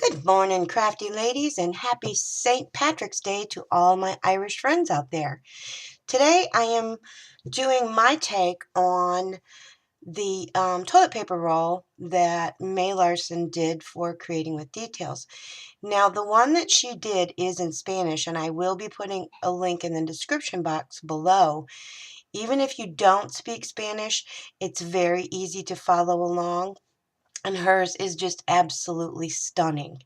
Good morning, crafty ladies, and happy St. Patrick's Day to all my Irish friends out there. Today I am doing my take on the toilet paper roll that May Larson did for Creating with Details. Now, the one that she did is in Spanish, and I will be putting a link in the description box below. Even if you don't speak Spanish, it's very easy to follow along, and hers is just absolutely stunning.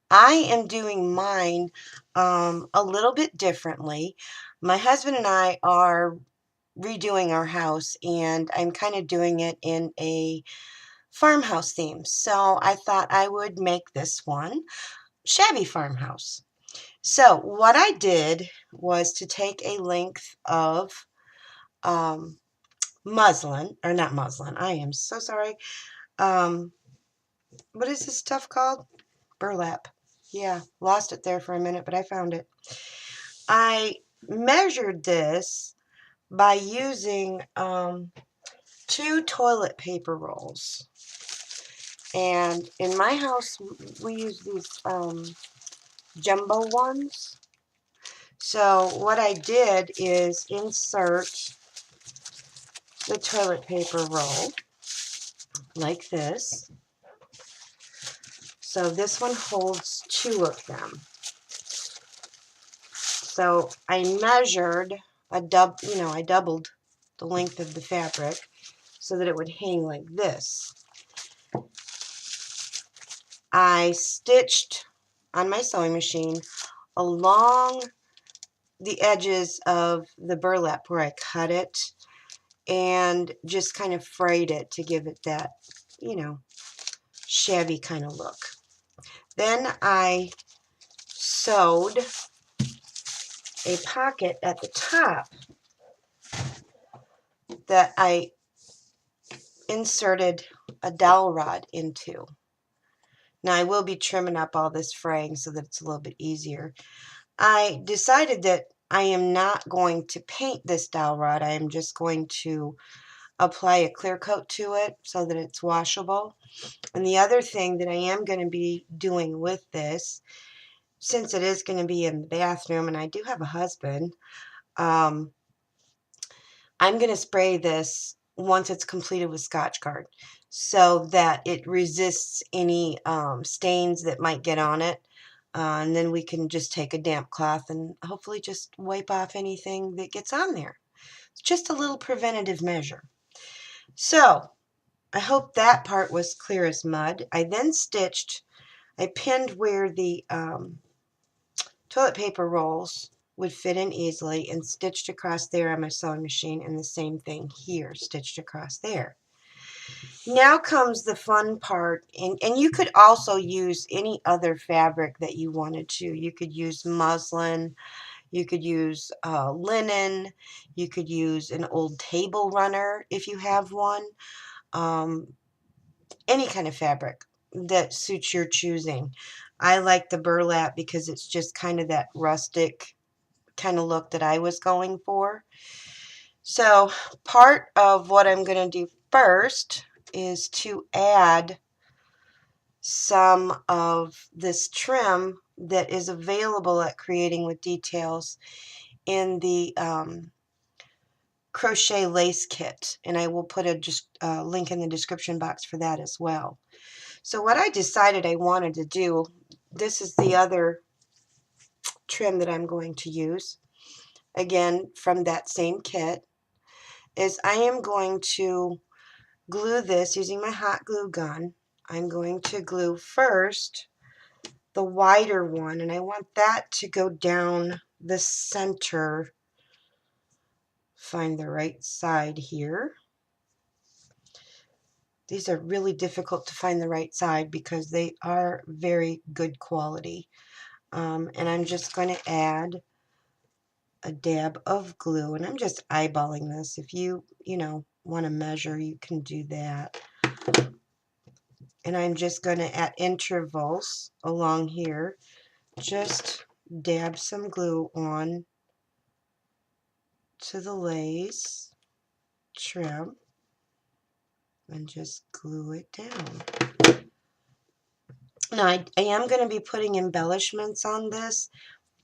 I am doing mine a little bit differently. My husband and I are redoing our house, and I'm kind of doing it in a farmhouse theme. So I thought I would make this one Shabby Farmhouse. So what I did was to take a length of um, muslin, or not muslin, I am so sorry. Um, what is this stuff called? Burlap. Yeah, lost it there for a minute, but I found it. I measured this by using 2 toilet paper rolls. And in my house, we use these jumbo ones. So what I did is insert the toilet paper roll like this. So this one holds 2 of them. So I measured I doubled the length of the fabric so that it would hang like this. I stitched on my sewing machine along the edges of the burlap where I cut it, and just kind of frayed it to give it that, shabby kind of look. Then I sewed a pocket at the top that I inserted a dowel rod into. Now I will be trimming up all this fraying so that it's a little bit easier. I decided that I am not going to paint this dowel rod. I am just going to apply a clear coat to it so that it's washable. And the other thing that I am going to be doing with this, since it is going to be in the bathroom and I do have a husband, I'm going to spray this once it's completed with Scotchgard so that it resists any stains that might get on it. And then we can just take a damp cloth and hopefully just wipe off anything that gets on there. It's just a little preventative measure. So I hope that part was clear as mud. I then I pinned where the toilet paper rolls would fit in easily and stitched across there on my sewing machine, and the same thing here, stitched across there. Now comes the fun part, and you could also use any other fabric that you wanted to. You could use muslin, you could use linen, you could use an old table runner if you have one, any kind of fabric that suits your choosing. I like the burlap because it's just kind of that rustic kind of look that I was going for. So part of what I'm going to do first is to add some of this trim that is available at Creating with Details in the crochet lace kit, and I will put a link in the description box for that as well. So what I decided I wanted to do, this is the other trim that I'm going to use, again from that same kit, is I am going to glue this using my hot glue gun. I'm going to glue first the wider one, and I want that to go down the center. Find the right side here. These are really difficult to find the right side because they are very good quality. And I'm just going to add a dab of glue, and I'm just eyeballing this. If you want to measure, you can do that. And I'm just going to, at intervals along here, just dab some glue on to the lace trim and just glue it down. Now, I am going to be putting embellishments on this,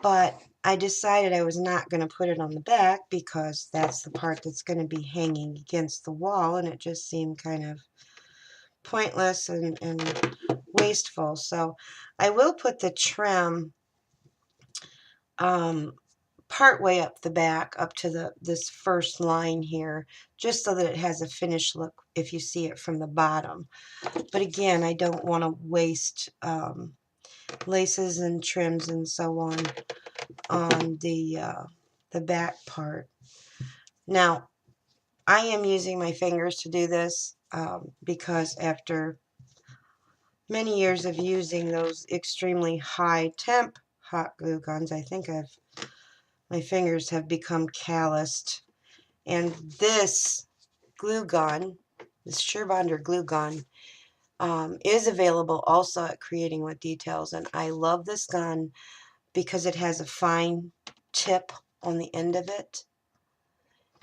but I decided I was not going to put it on the back because that's the part that's going to be hanging against the wall, and it just seemed kind of pointless and wasteful. So I will put the trim part way up the back, up to this first line here, just so that it has a finished look if you see it from the bottom. But again, I don't want to waste laces and trims and so on the back part. Now, I am using my fingers to do this because after many years of using those extremely high temp hot glue guns, I think my fingers have become calloused. And this glue gun, this Sherbonder glue gun, is available also at Creating with Details. And I love this gun because it has a fine tip on the end of it.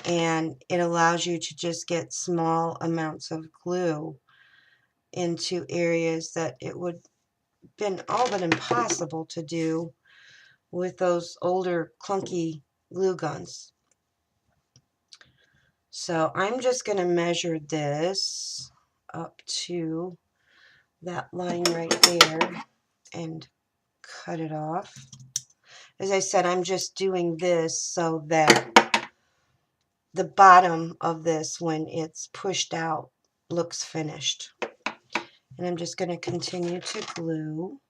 And it allows you to just get small amounts of glue into areas that it would have been all but impossible to do with those older clunky glue guns. So I'm just going to measure this up to that line right there and cut it off. As I said, I'm just doing this so that the bottom of this, when it's pushed out, looks finished. And I'm just going to continue to glue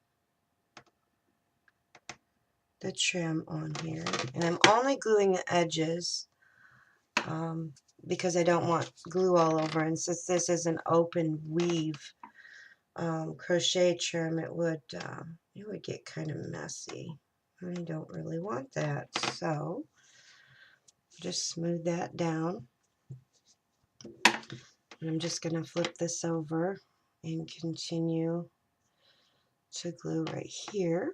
the trim on here. And I'm only gluing the edges because I don't want glue all over. And since this is an open weave crochet trim, it would get kind of messy. I don't really want that, so just smooth that down. And I'm just going to flip this over and continue to glue right here.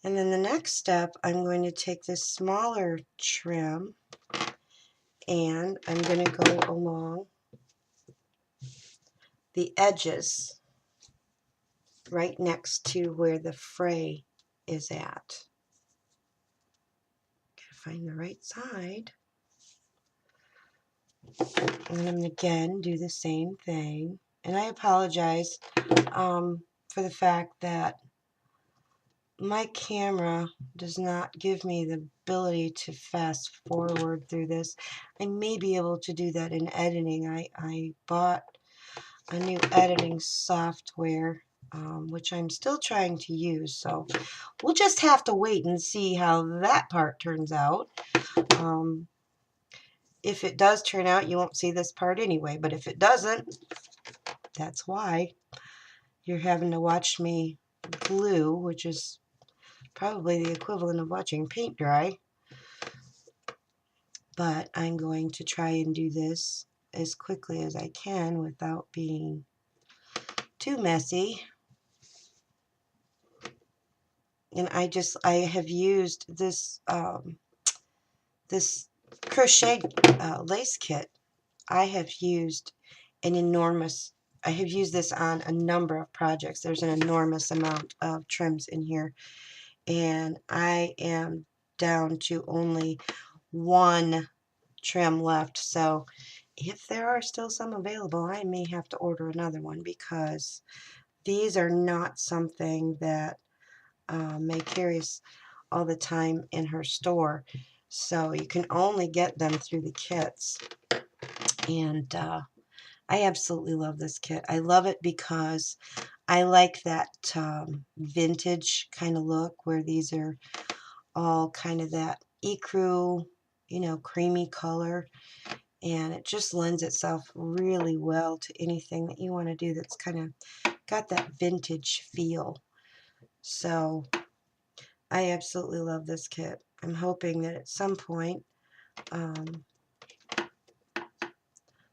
And then the next step, I'm going to take this smaller trim and I'm going to go along the edges right next to where the fray is at. Gotta find the right side. And then again, do the same thing. And I apologize for the fact that my camera does not give me the ability to fast forward through this. I may be able to do that in editing. I bought a new editing software, which I'm still trying to use. So we'll just have to wait and see how that part turns out. If it does turn out, you won't see this part anyway. But if it doesn't, that's why you're having to watch me glue, which is probably the equivalent of watching paint dry. But I'm going to try and do this as quickly as I can without being too messy. And I have used this this crochet lace kit. I have used this on a number of projects. There's an enormous amount of trims in here, and I am down to only one trim left. So if there are still some available, I may have to order another one because these are not something that May carries all the time in her store. So you can only get them through the kits. And I absolutely love this kit. I love it because I like that vintage kind of look where these are all kind of that ecru, creamy color. And it just lends itself really well to anything that you want to do that's kind of got that vintage feel. So I absolutely love this kit. I'm hoping that at some point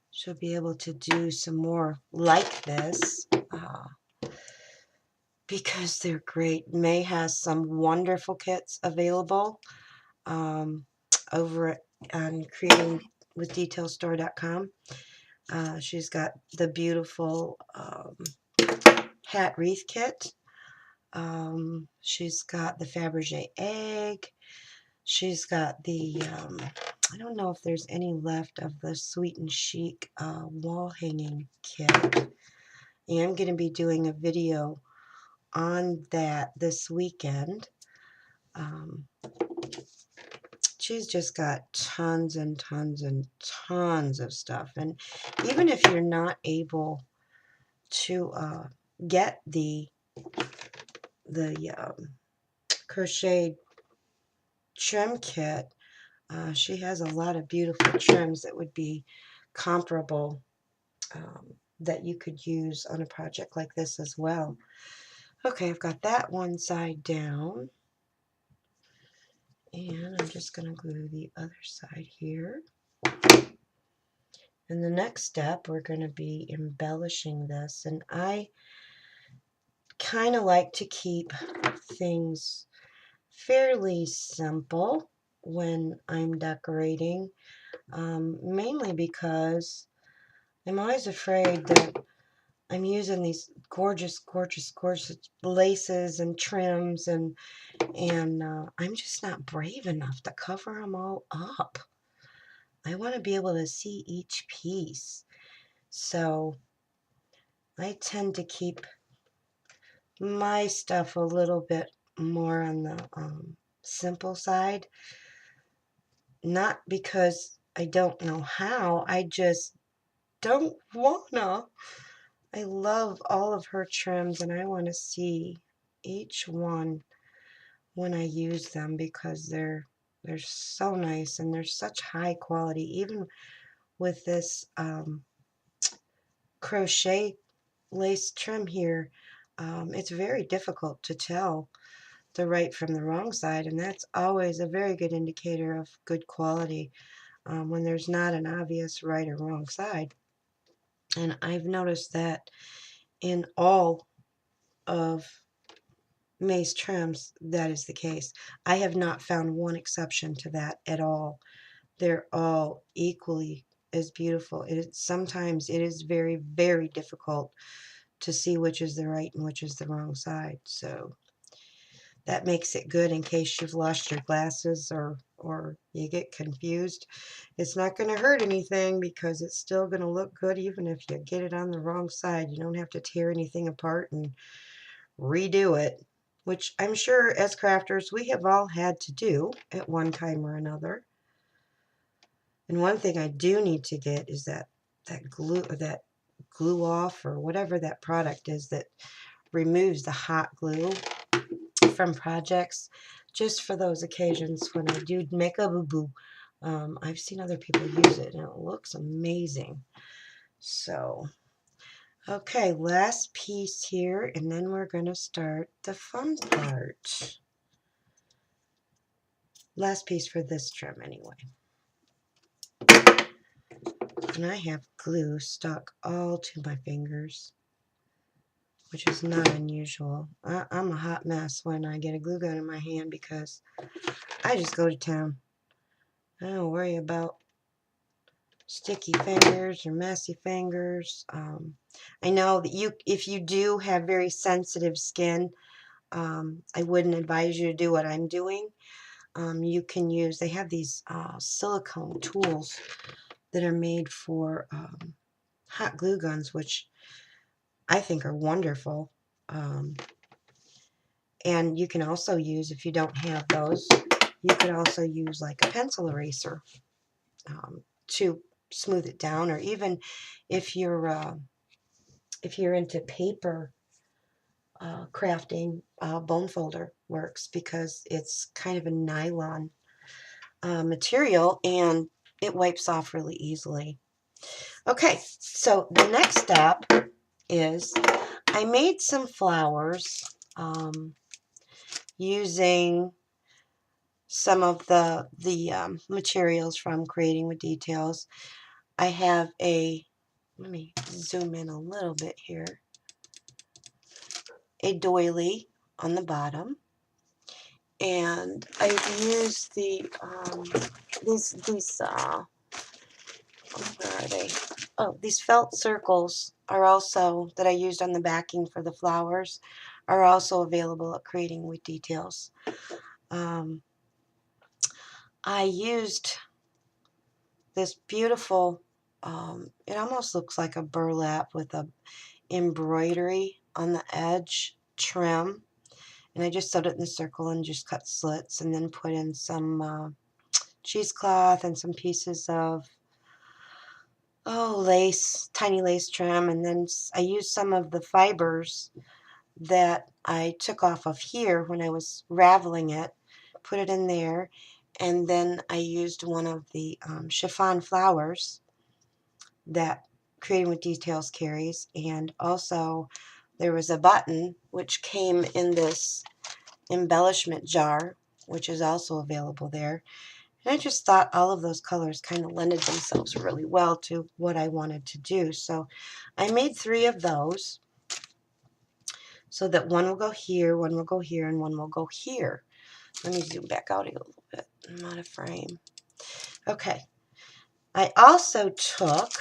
she'll be able to do some more like this because they're great. May has some wonderful kits available over on Creating with detailstore.com. She's got the beautiful hat wreath kit. She's got the Fabergé egg. She's got the, I don't know if there's any left of the Sweet and Chic wall hanging kit. I am going to be doing a video on that this weekend. She's just got tons and tons and tons of stuff. And even if you're not able to get the crocheted trim kit, she has a lot of beautiful trims that would be comparable, that you could use on a project like this as well. Okay, I've got that one side down, and I'm just going to glue the other side here. And the next step, we're going to be embellishing this, and I kind of like to keep things fairly simple when I'm decorating, mainly because I'm always afraid that I'm using these gorgeous, gorgeous, gorgeous laces and trims, and I'm just not brave enough to cover them all up. I want to be able to see each piece. So I tend to keep my stuff a little bit more on the simple side. Not because I don't know how, I just don't wanna. I love all of her trims, and I want to see each one when I use them, because they're so nice and they're such high quality. Even with this crochet lace trim here, it's very difficult to tell the right from the wrong side, and that's always a very good indicator of good quality, when there's not an obvious right or wrong side. And I've noticed that in all of May's trims, that is the case. I have not found one exception to that at all. They're all equally as beautiful. Sometimes it is very, very difficult to see which is the right and which is the wrong side. So that makes it good in case you've lost your glasses or you get confused. It's not going to hurt anything, because it's still going to look good even if you get it on the wrong side. You don't have to tear anything apart and redo it, which I'm sure as crafters we have all had to do at one time or another. And one thing I do need to get is that glue off, or whatever that product is that removes the hot glue from projects, just for those occasions when I do make a boo-boo. I've seen other people use it, and it looks amazing. So, okay, last piece here, and then we're going to start the fun part. Last piece for this trim, anyway. And I have glue stuck all to my fingers, which is not unusual. I'm a hot mess when I get a glue gun in my hand, because I just go to town. I don't worry about sticky fingers or messy fingers. I know that if you do have very sensitive skin, I wouldn't advise you to do what I'm doing. You can use, they have these silicone tools that are made for hot glue guns, which I think are wonderful. And you can also use, if you don't have those, you could also use like a pencil eraser to smooth it down, or even if you're into paper crafting, bone folder works, because it's kind of a nylon material and it wipes off really easily. Okay, so the next step is I made some flowers using some of the materials from Creating with Details. I have let me zoom in a little bit here, a doily on the bottom, and I've used these Oh, these felt circles are also, that I used on the backing for the flowers, are also available at Creating with Details. I used this beautiful, it almost looks like a burlap with a embroidery on the edge trim. And I just sewed it in a circle and just cut slits and then put in some cheesecloth and some pieces of, lace, tiny lace trim. And then I used some of the fibers that I took off of here when I was raveling it, put it in there. And then I used one of the chiffon flowers that Creating with Details carries. And also there was a button which came in this embellishment jar, which is also available there. And I just thought all of those colors kind of lended themselves really well to what I wanted to do. So I made 3 of those so that one will go here, one will go here, and one will go here. Let me zoom back out a little bit. I'm out of frame. Okay. I also took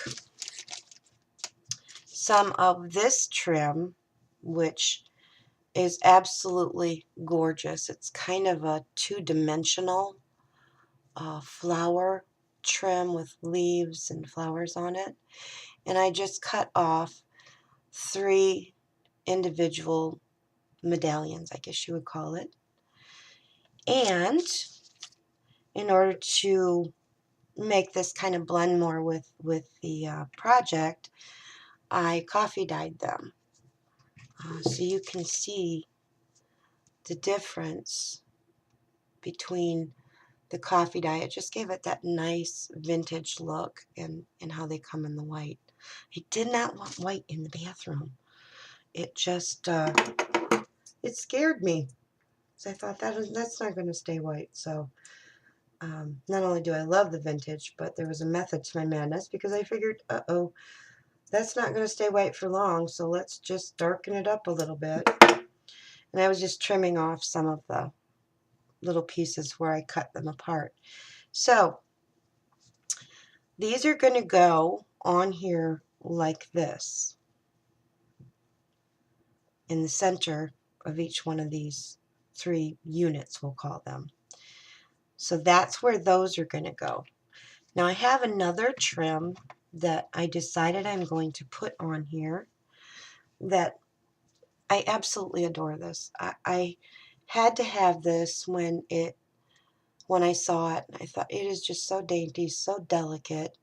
some of this trim, which is absolutely gorgeous. It's kind of a two-dimensional flower trim with leaves and flowers on it. And I just cut off 3 individual medallions, I guess you would call it. And in order to make this kind of blend more with the project, I coffee dyed them. So you can see the difference between the coffee dye. It just gave it that nice vintage look and how they come in the white. I did not want white in the bathroom. It just, it scared me. So I thought that's not going to stay white. So not only do I love the vintage, but there was a method to my madness because I figured, uh-oh, that's not going to stay white for long. So let's just darken it up a little bit. And I was just trimming off some of the little pieces where I cut them apart. So these are going to go on here like this in the center of each one of these 3 units, we'll call them. So that's where those are going to go. Now I have another trim that I decided I'm going to put on here that I absolutely adore this. I had to have this when I saw it. I thought it is just so dainty, so delicate.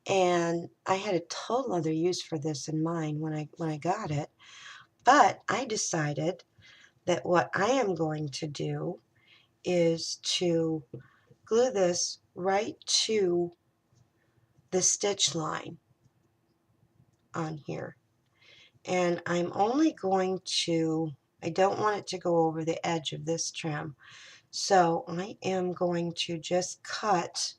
And I had a total other use for this in mind when I got it. But I decided that what I am going to do is to glue this right to the stitch line on here. And I'm only going to, I don't want it to go over the edge of this trim. So I am going to just cut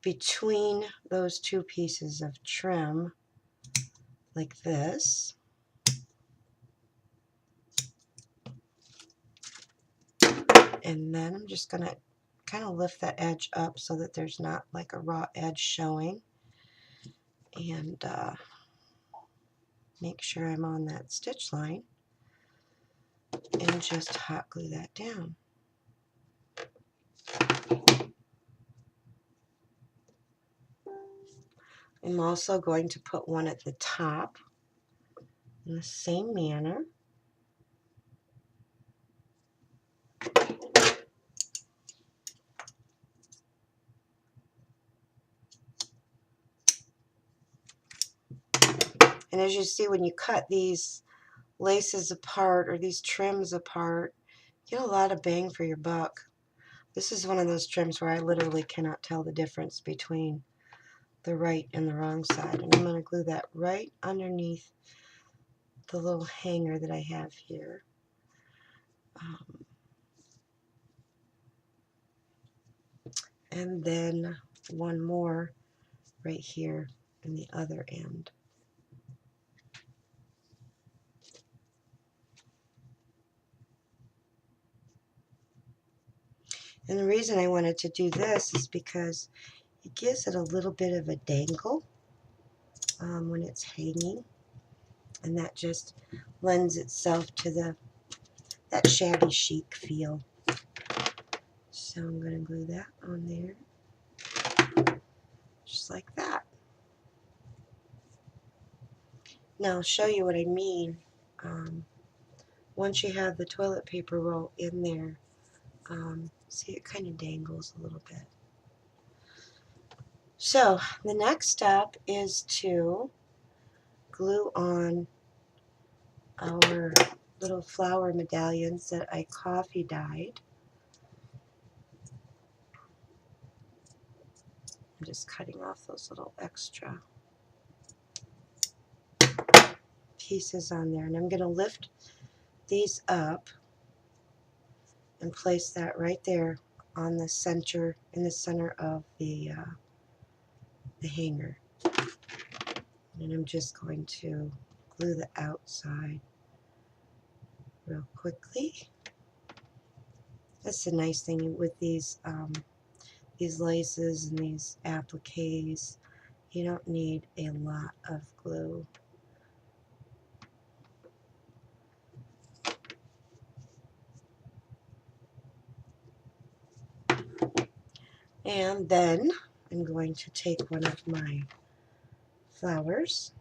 between those 2 pieces of trim like this. And then I'm just going to kind of lift that edge up so that there's not like a raw edge showing. And make sure I'm on that stitch line. And just hot glue that down. I'm also going to put one at the top in the same manner. And as you see, when you cut these laces apart or these trims apart, you get a lot of bang for your buck. This is one of those trims where I literally cannot tell the difference between the right and the wrong side. And I'm going to glue that right underneath the little hanger that I have here. And then one more right here in the other end. And the reason I wanted to do this is because It gives it a little bit of a dangle when it's hanging, and that just lends itself to that shabby chic feel. So I'm going to glue that on there, just like that. Now I'll show you what I mean. Once you have the toilet paper roll in there, see, it kind of dangles a little bit. So the next step is to glue on our little flower medallions that I coffee dyed. I'm just cutting off those little extra pieces on there, and I'm going to lift these up and place that right there on the center, in the center of the hanger. And I'm just going to glue the outside real quickly. That's the nice thing with these laces and these appliques. You don't need a lot of glue. And then I'm going to take one of my flowers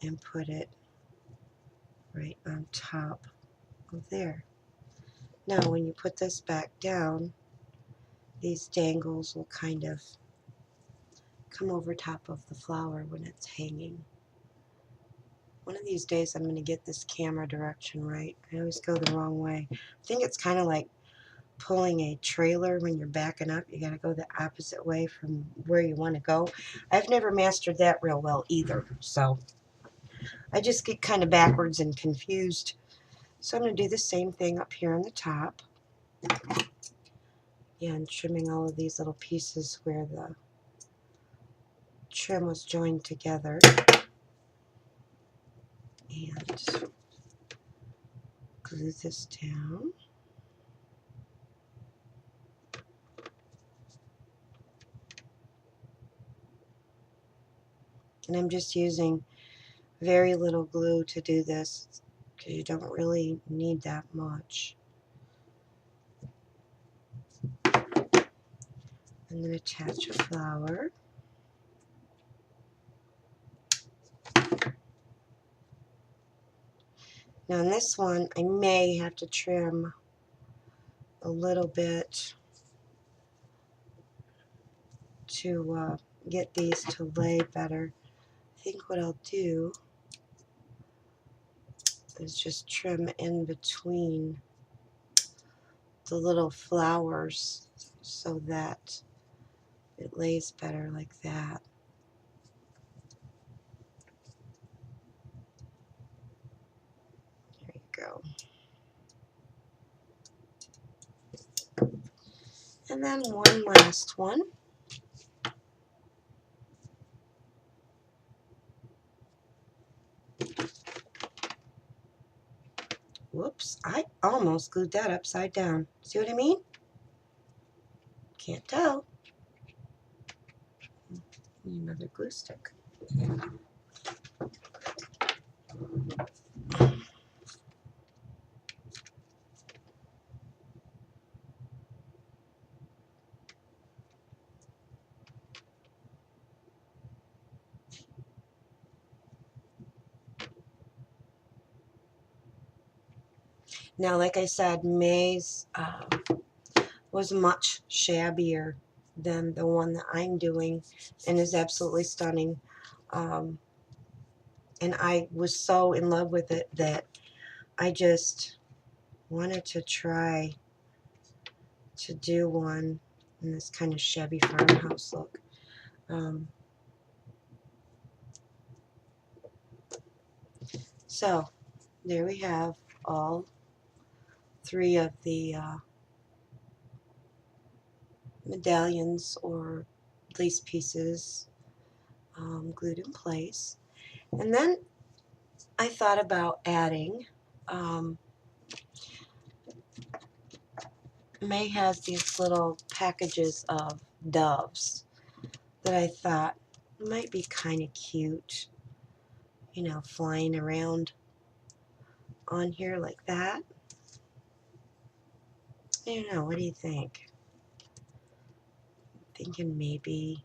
and put it right on top of there. Now when you put this back down, these dangles will kind of come over top of the flower when it's hanging. One of these days I'm going to get this camera direction right. I always go the wrong way. I think it's kind of like pulling a trailer when you're backing up. You got to go the opposite way from where you want to go. I've never mastered that real well either, so I just get kind of backwards and confused. So I'm going to do the same thing up here on the top. And trimming all of these little pieces where the trim was joined together. And glue this down. And I'm just using very little glue to do this because you don't really need that much. I'm going to attach a flower. Now in this one, I may have to trim a little bit to get these to lay better. I think what I'll do is just trim in between the little flowers so that it lays better like that. There you go. And then one last one. Whoops, I almost glued that upside down. See what I mean? Can't tell. Need another glue stick. Now, like I said, May's was much shabbier than the one that I'm doing and is absolutely stunning. And I was so in love with it that I just wanted to try to do one in this kind of shabby farmhouse look. So there we have all three of the medallions or lace pieces glued in place. And then I thought about adding May has these little packages of doves that I thought might be kind of cute, you know, flying around on here like that. I don't know, what do you think? Thinking maybe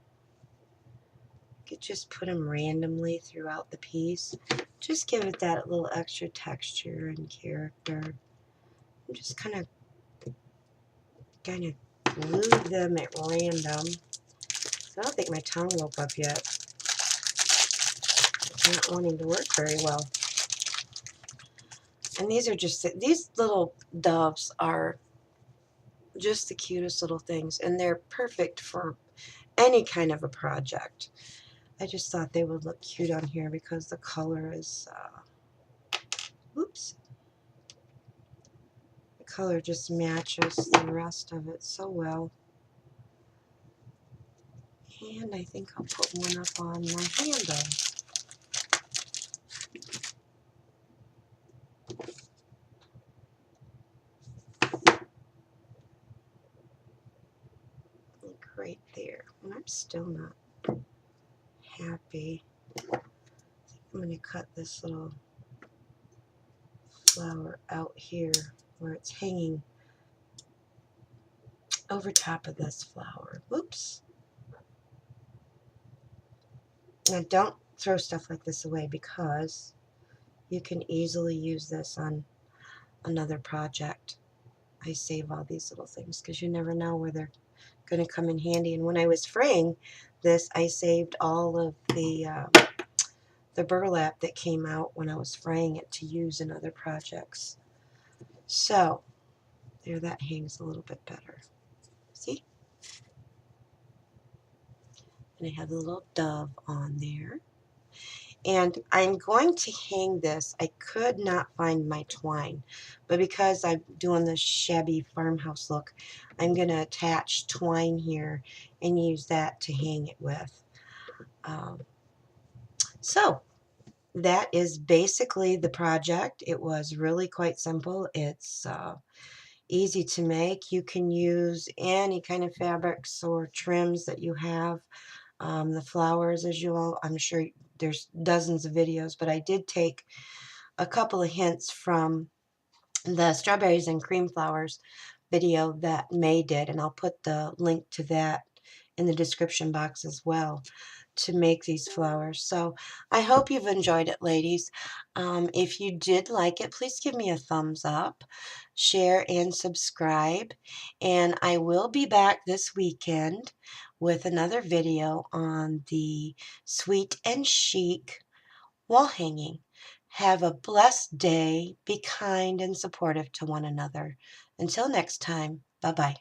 you could just put them randomly throughout the piece. Just give it that little extra texture and character. I'm just kind of glue them at random. I don't think my tongue woke up yet. It's not wanting to work very well. And these are just, these little doves are just the cutest little things, and they're perfect for any kind of a project. I just thought they would look cute on here because the color is, oops, the color just matches the rest of it so well. And I think I'll put one up on my handle. Like right there. And I'm still not happy. I'm going to cut this little flower out here where it's hanging over top of this flower. Whoops. Now don't throw stuff like this away because you can easily use this on another project. I save all these little things because you never know where they're going to come in handy. And when I was fraying this, I saved all of the burlap that came out when I was fraying it to use in other projects. So there, that hangs a little bit better. See? And I have the little dove on there. And I'm going to hang this. I could not find my twine, but because I'm doing the shabby farmhouse look, I'm going to attach twine here and use that to hang it with. So that is basically the project. It was really quite simple. It's easy to make. You can use any kind of fabrics or trims that you have. The flowers, as you all, I'm sure there's dozens of videos, but I did take a couple of hints from the strawberries and cream flowers video that May did, and I'll put the link to that in the description box as well to make these flowers. So I hope you've enjoyed it, ladies. If you did like it, please give me a thumbs up, share, and subscribe. And I will be back this weekend with another video on the Sweet and Chic wall hanging. Have a blessed day. Be kind and supportive to one another. Until next time, bye-bye.